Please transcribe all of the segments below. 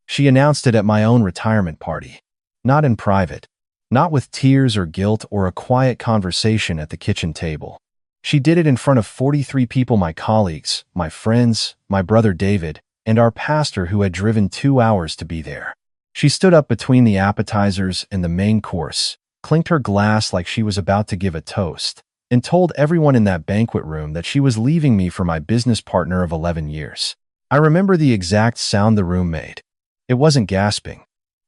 She announced it at my own retirement party. Not in private. Not with tears or guilt or a quiet conversation at the kitchen table. She did it in front of 43 people, my colleagues, my friends, my brother David, and our pastor who had driven 2 hours to be there. She stood up between the appetizers and the main course, clinked her glass like she was about to give a toast, and told everyone in that banquet room that she was leaving me for my business partner of 11 years. I remember the exact sound the room made. It wasn't gasping.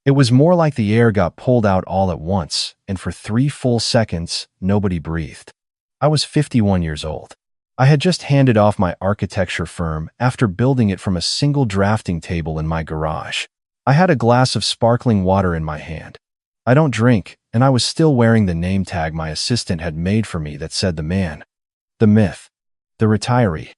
It was more like the air got pulled out all at once, and for 3 full seconds, nobody breathed. I was 51 years old. I had just handed off my architecture firm after building it from a single drafting table in my garage. I had a glass of sparkling water in my hand. I don't drink, and I was still wearing the name tag my assistant had made for me that said the man, the myth, the retiree,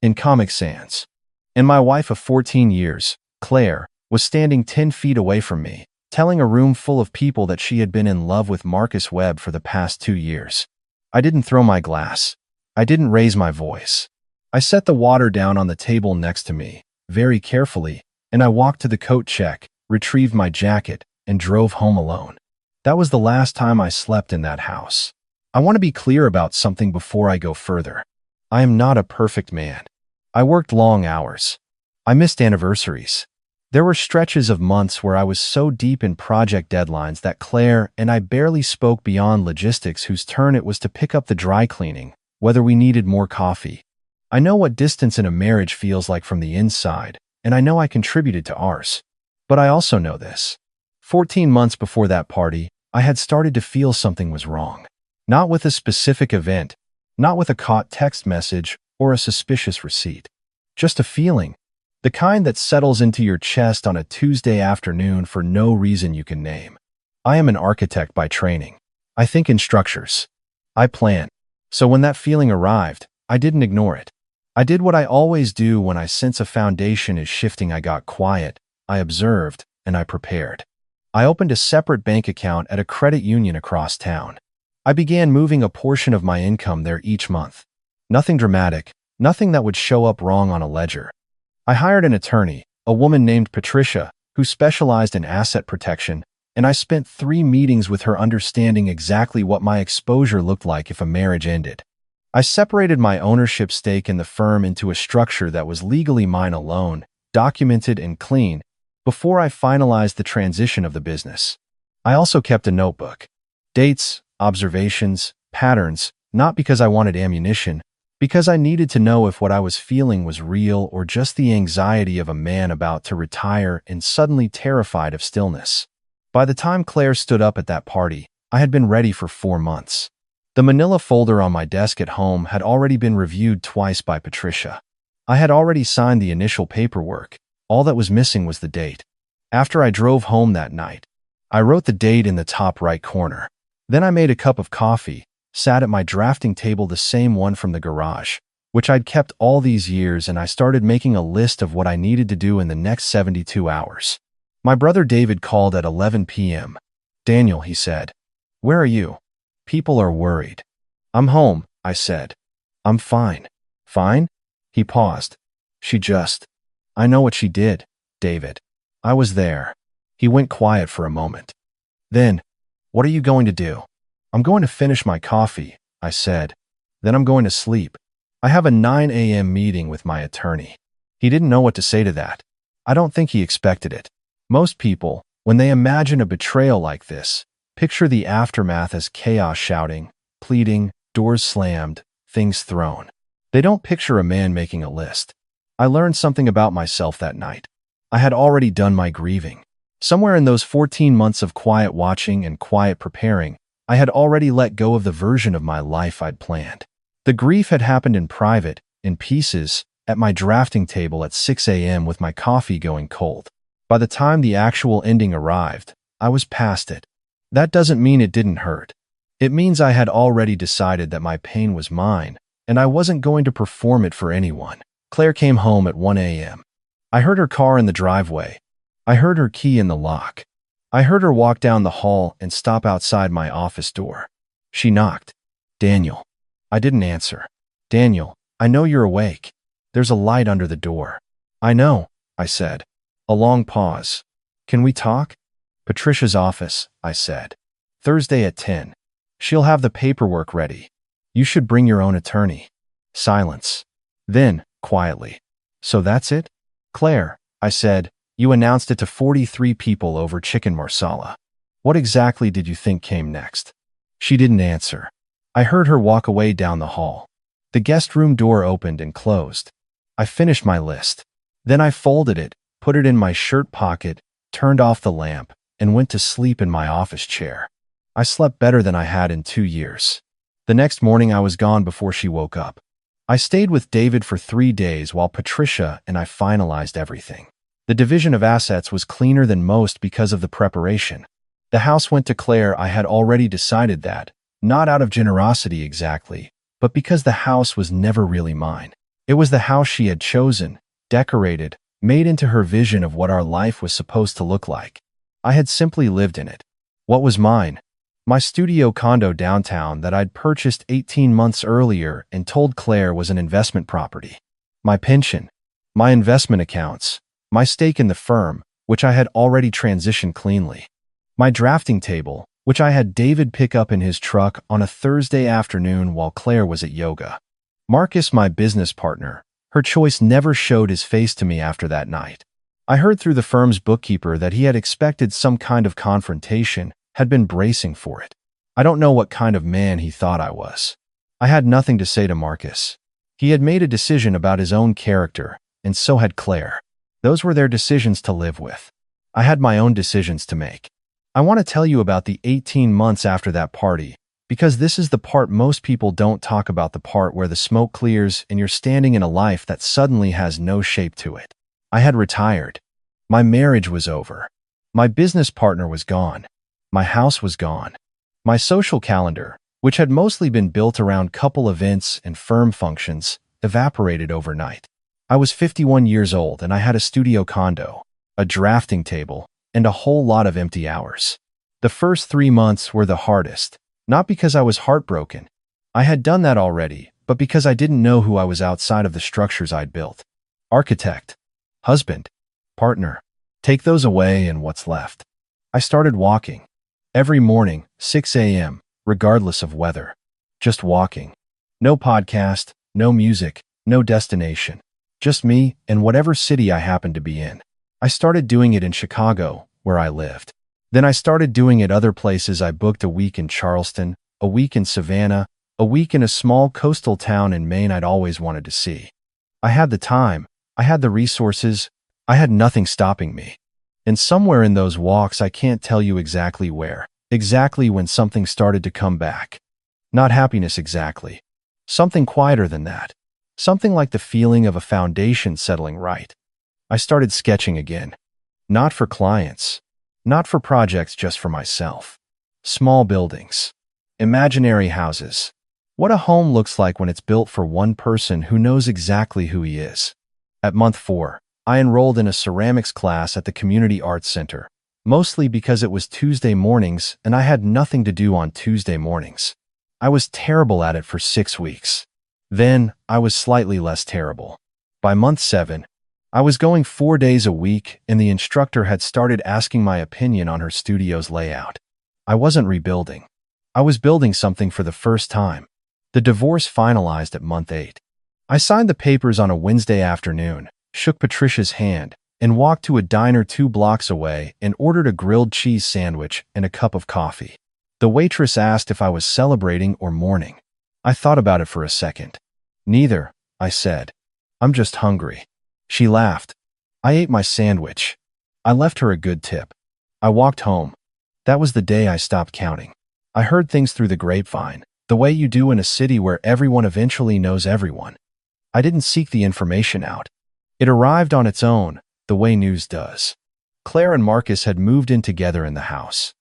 in Comic Sans. And my wife of 14 years, Claire, was standing 10 feet away from me, telling a room full of people that she had been in love with Marcus Webb for the past 2 years. I didn't throw my glass. I didn't raise my voice. I set the water down on the table next to me, very carefully, and I walked to the coat check, retrieved my jacket, and drove home alone. That was the last time I slept in that house. I want to be clear about something before I go further. I am not a perfect man. I worked long hours. I missed anniversaries. There were stretches of months where I was so deep in project deadlines that Claire and I barely spoke beyond logistics, whose turn it was to pick up the dry cleaning, whether we needed more coffee. I know what distance in a marriage feels like from the inside, and I know I contributed to ours. But I also know this. 14 months before that party, I had started to feel something was wrong. Not with a specific event, not with a caught text message or a suspicious receipt. Just a feeling. The kind that settles into your chest on a Tuesday afternoon for no reason you can name. I am an architect by training. I think in structures. I plan. So when that feeling arrived, I didn't ignore it. I did what I always do when I sense a foundation is shifting. I got quiet, I observed, and I prepared. I opened a separate bank account at a credit union across town. I began moving a portion of my income there each month. Nothing dramatic, nothing that would show up wrong on a ledger. I hired an attorney, a woman named Patricia, who specialized in asset protection, and I spent 3 meetings with her understanding exactly what my exposure looked like if a marriage ended. I separated my ownership stake in the firm into a structure that was legally mine alone, documented and clean, before I finalized the transition of the business. I also kept a notebook. Dates, observations, patterns, not because I wanted ammunition, because I needed to know if what I was feeling was real or just the anxiety of a man about to retire and suddenly terrified of stillness. By the time Claire stood up at that party, I had been ready for 4 months. The manila folder on my desk at home had already been reviewed twice by Patricia. I had already signed the initial paperwork. All that was missing was the date. After I drove home that night, I wrote the date in the top right corner. Then I made a cup of coffee, sat at my drafting table, the same one from the garage, which I'd kept all these years, and I started making a list of what I needed to do in the next 72 hours. My brother David called at 11 p.m. "Daniel," he said, "where are you? People are worried." "I'm home," I said. "I'm fine." "Fine?" He paused. I know what she did, David. I was there." He went quiet for a moment. Then, "What are you going to do?" "I'm going to finish my coffee," I said. "Then I'm going to sleep. I have a 9 a.m. meeting with my attorney." He didn't know what to say to that. I don't think he expected it. Most people, when they imagine a betrayal like this, picture the aftermath as chaos, shouting, pleading, doors slammed, things thrown. They don't picture a man making a list. I learned something about myself that night. I had already done my grieving. Somewhere in those 14 months of quiet watching and quiet preparing, I had already let go of the version of my life I'd planned. The grief had happened in private, in pieces, at my drafting table at 6 a.m. with my coffee going cold. By the time the actual ending arrived, I was past it. That doesn't mean it didn't hurt. It means I had already decided that my pain was mine, and I wasn't going to perform it for anyone. Claire came home at 1 a.m. I heard her car in the driveway. I heard her key in the lock. I heard her walk down the hall and stop outside my office door. She knocked. "Daniel." I didn't answer. "Daniel, I know you're awake. There's a light under the door." "I know," I said. A long pause. Can we talk? Patricia's office, I said. Thursday at 10. She'll have the paperwork ready. You should bring your own attorney. Silence. Then, quietly. So that's it? Claire, I said, you announced it to 43 people over chicken marsala. What exactly did you think came next? She didn't answer. I heard her walk away down the hall. The guest room door opened and closed. I finished my list. Then I folded it, put it in my shirt pocket, turned off the lamp, and went to sleep in my office chair. I slept better than I had in 2 years. The next morning I was gone before she woke up. I stayed with David for 3 days while Patricia and I finalized everything. The division of assets was cleaner than most because of the preparation. The house went to Claire. I had already decided that, not out of generosity exactly, but because the house was never really mine. It was the house she had chosen, decorated, made into her vision of what our life was supposed to look like. I had simply lived in it. What was mine? My studio condo downtown that I'd purchased 18 months earlier and told Claire was an investment property. My pension, my investment accounts, my stake in the firm, which I had already transitioned cleanly. My drafting table, which I had David pick up in his truck on a Thursday afternoon while Claire was at yoga. Marcus, my business partner, her choice never showed his face to me after that night. I heard through the firm's bookkeeper that he had expected some kind of confrontation, had been bracing for it. I don't know what kind of man he thought I was. I had nothing to say to Marcus. He had made a decision about his own character, and so had Claire. Those were their decisions to live with. I had my own decisions to make. I want to tell you about the 18 months after that party, because this is the part most people don't talk about, the part where the smoke clears and you're standing in a life that suddenly has no shape to it. I had retired. My marriage was over. My business partner was gone. My house was gone. My social calendar, which had mostly been built around couple events and firm functions, evaporated overnight. I was 51 years old and I had a studio condo, a drafting table, and a whole lot of empty hours. The first 3 months were the hardest, not because I was heartbroken. I had done that already, but because I didn't know who I was outside of the structures I'd built. Architect, husband, partner. Take those away and what's left? I started walking. Every morning, 6 a.m., regardless of weather. Just walking. No podcast, no music, no destination. Just me and whatever city I happened to be in. I started doing it in Chicago, where I lived. Then I started doing it other places. I booked a week in Charleston, a week in Savannah, a week in a small coastal town in Maine I'd always wanted to see. I had the time, I had the resources, I had nothing stopping me. And somewhere in those walks, I can't tell you exactly where, exactly when, something started to come back. Not happiness exactly. Something quieter than that. Something like the feeling of a foundation settling right. I started sketching again. Not for clients. Not for projects, just for myself. Small buildings. Imaginary houses. What a home looks like when it's built for one person who knows exactly who he is. At month 4, I enrolled in a ceramics class at the Community Arts Center, mostly because it was Tuesday mornings and I had nothing to do on Tuesday mornings. I was terrible at it for 6 weeks. Then, I was slightly less terrible. By month 7, I was going 4 days a week and the instructor had started asking my opinion on her studio's layout. I wasn't rebuilding. I was building something for the first time. The divorce finalized at month 8. I signed the papers on a Wednesday afternoon, shook Patricia's hand, and walked to a diner 2 blocks away and ordered a grilled cheese sandwich and a cup of coffee. The waitress asked if I was celebrating or mourning. I thought about it for a second. Neither, I said. I'm just hungry. She laughed. I ate my sandwich. I left her a good tip. I walked home. That was the day I stopped counting. I heard things through the grapevine, the way you do in a city where everyone eventually knows everyone. I didn't seek the information out. It arrived on its own, the way news does. Claire and Marcus had moved in together in the house.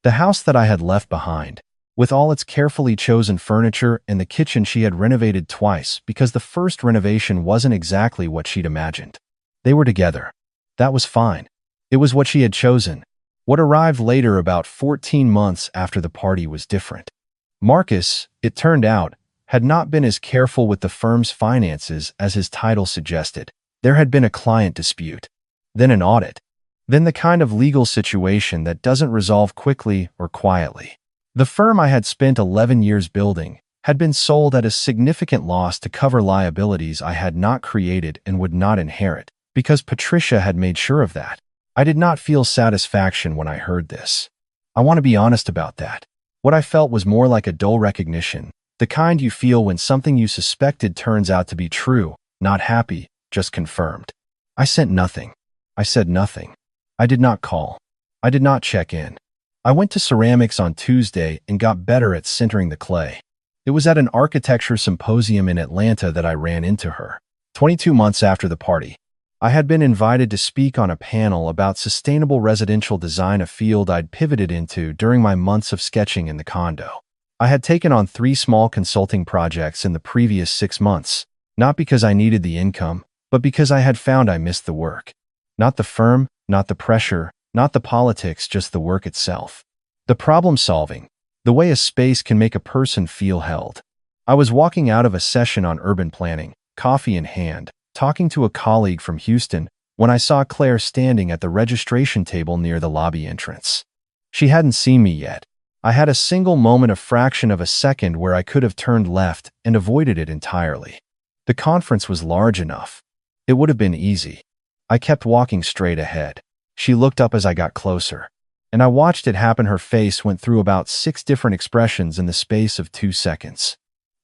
The house that I had left behind, with all its carefully chosen furniture and the kitchen she had renovated twice because the first renovation wasn't exactly what she'd imagined. They were together. That was fine. It was what she had chosen. What arrived later, about 14 months after the party, was different. Marcus, it turned out, had not been as careful with the firm's finances as his title suggested. There had been a client dispute. then an audit, then the kind of legal situation that doesn't resolve quickly or quietly. The firm I had spent 11 years building had been sold at a significant loss to cover liabilities I had not created and would not inherit, because Patricia had made sure of that. I did not feel satisfaction when I heard this. I want to be honest about that. What I felt was more like a dull recognition, the kind you feel when something you suspected turns out to be true, not happy, just confirmed. I sent nothing. I said nothing. I did not call. I did not check in. I went to ceramics on Tuesday and got better at sintering the clay. It was at an architecture symposium in Atlanta that I ran into her. 22 months after the party, I had been invited to speak on a panel about sustainable residential design, a field I'd pivoted into during my months of sketching in the condo. I had taken on 3 small consulting projects in the previous 6 months, not because I needed the income, but because I had found I missed the work. Not the firm, not the pressure, not the politics, just the work itself. The problem solving, the way a space can make a person feel held. I was walking out of a session on urban planning, coffee in hand, talking to a colleague from Houston, when I saw Claire standing at the registration table near the lobby entrance. She hadn't seen me yet. I had a single moment, a fraction of a second, where I could have turned left and avoided it entirely. The conference was large enough. It would have been easy. I kept walking straight ahead. She looked up as I got closer, and I watched it happen. Her face went through about 6 different expressions in the space of 2 seconds.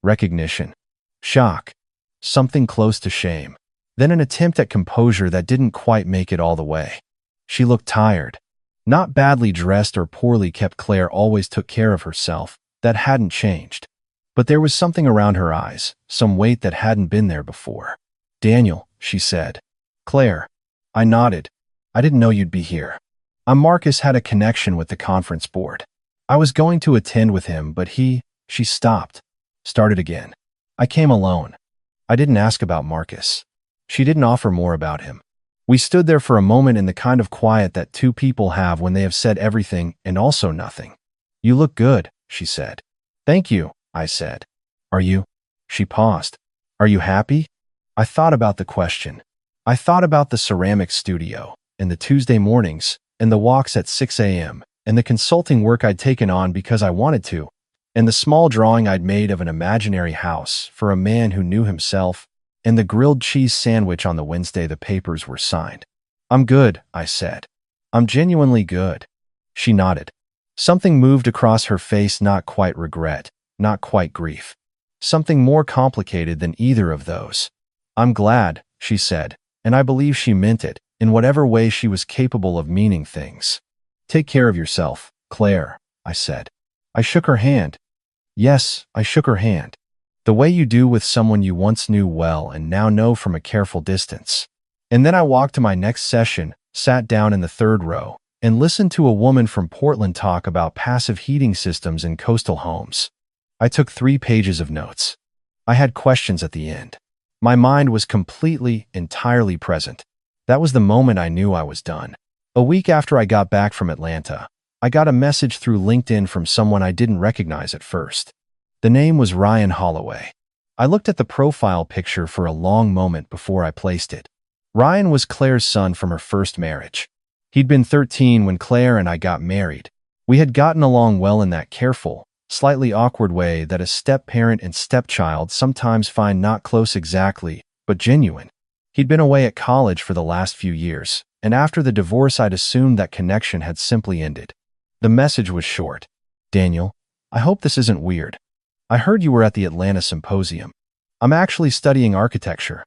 Recognition, shock, something close to shame, then an attempt at composure that didn't quite make it all the way. She looked tired. Not badly dressed or poorly kept. Claire always took care of herself. That hadn't changed. But there was something around her eyes, some weight that hadn't been there before. "Daniel," she said. "Claire." I nodded. "I didn't know you'd be here." Marcus had a connection with the conference board. I was going to attend with him, but she stopped. Started again. "I came alone." I didn't ask about Marcus. She didn't offer more about him. We stood there for a moment in the kind of quiet that 2 people have when they have said everything and also nothing. "You look good," she said. "Thank you," I said. "Are you?" She paused. "Are you happy?" I thought about the question. I thought about the ceramics studio, and the Tuesday mornings, and the walks at 6 a.m., and the consulting work I'd taken on because I wanted to, and the small drawing I'd made of an imaginary house for a man who knew himself, and the grilled cheese sandwich on the Wednesday the papers were signed. "I'm good," I said. "I'm genuinely good." She nodded. Something moved across her face, not quite regret, not quite grief. Something more complicated than either of those. "I'm glad," she said, and I believe she meant it, in whatever way she was capable of meaning things. "Take care of yourself, Claire," I said. I shook her hand. Yes, I shook her hand. The way you do with someone you once knew well and now know from a careful distance. And then I walked to my next session, sat down in the 3rd row, and listened to a woman from Portland talk about passive heating systems in coastal homes. I took 3 pages of notes. I had questions at the end. My mind was completely, entirely present. That was the moment I knew I was done. A week after I got back from Atlanta, I got a message through LinkedIn from someone I didn't recognize at first. The name was Ryan Holloway. I looked at the profile picture for a long moment before I placed it. Ryan was Claire's son from her first marriage. He'd been 13 when Claire and I got married. We had gotten along well in that careful, slightly awkward way that a step-parent and stepchild sometimes find not close exactly, but genuine. He'd been away at college for the last few years, and after the divorce I'd assumed that connection had simply ended. The message was short. "Daniel, I hope this isn't weird. I heard you were at the Atlanta symposium. I'm actually studying architecture.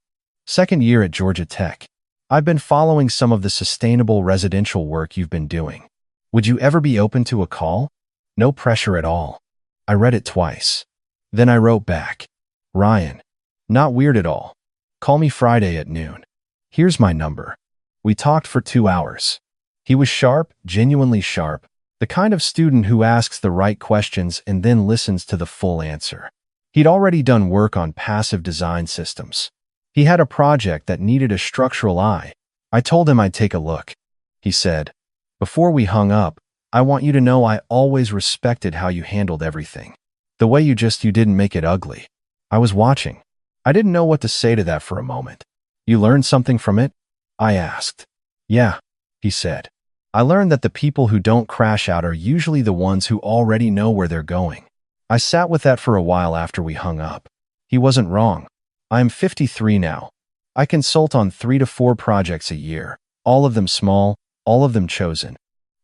2nd year at Georgia Tech. I've been following some of the sustainable residential work you've been doing. Would you ever be open to a call? No pressure at all." I read it twice. Then I wrote back. "Ryan, not weird at all. Call me Friday at noon. Here's my number." We talked for 2 hours. He was sharp, genuinely sharp, the kind of student who asks the right questions and then listens to the full answer. He'd already done work on passive design systems. He had a project that needed a structural eye. I told him I'd take a look. He said, "Before we hung up, I want you to know I always respected how you handled everything. The way you didn't make it ugly." I was watching. I didn't know what to say to that for a moment. "You learned something from it?" I asked. Yeah, he said. I learned that the people who don't crash out are usually the ones who already know where they're going. I sat with that for a while after we hung up. He wasn't wrong. I am 53 now. I consult on 3 to 4 projects a year, all of them small, all of them chosen.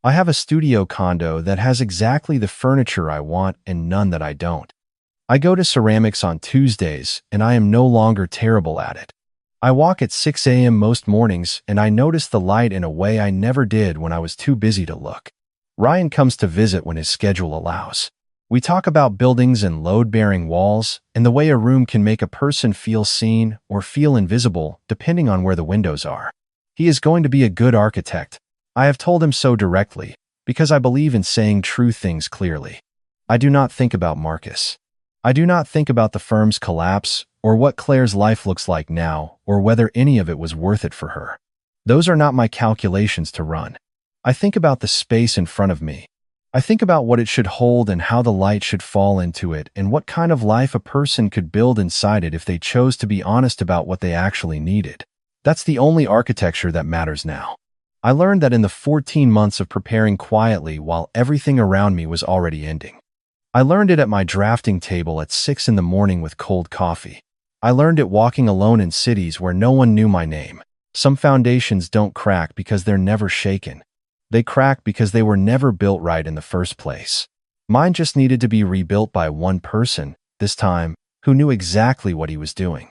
I have a studio condo that has exactly the furniture I want and none that I don't. I go to ceramics on Tuesdays, and I am no longer terrible at it. I walk at 6 a.m. most mornings, and I notice the light in a way I never did when I was too busy to look. Ryan comes to visit when his schedule allows. We talk about buildings and load-bearing walls, and the way a room can make a person feel seen or feel invisible, depending on where the windows are. He is going to be a good architect. I have told him so directly, because I believe in saying true things clearly. I do not think about Marcus. I do not think about the firm's collapse, or what Claire's life looks like now, or whether any of it was worth it for her. Those are not my calculations to run. I think about the space in front of me. I think about what it should hold and how the light should fall into it and what kind of life a person could build inside it if they chose to be honest about what they actually needed. That's the only architecture that matters now. I learned that in the 14 months of preparing quietly while everything around me was already ending. I learned it at my drafting table at 6 in the morning with cold coffee. I learned it walking alone in cities where no one knew my name. Some foundations don't crack because they're never shaken. They crack because they were never built right in the first place. Mine just needed to be rebuilt by one person, this time, who knew exactly what he was doing.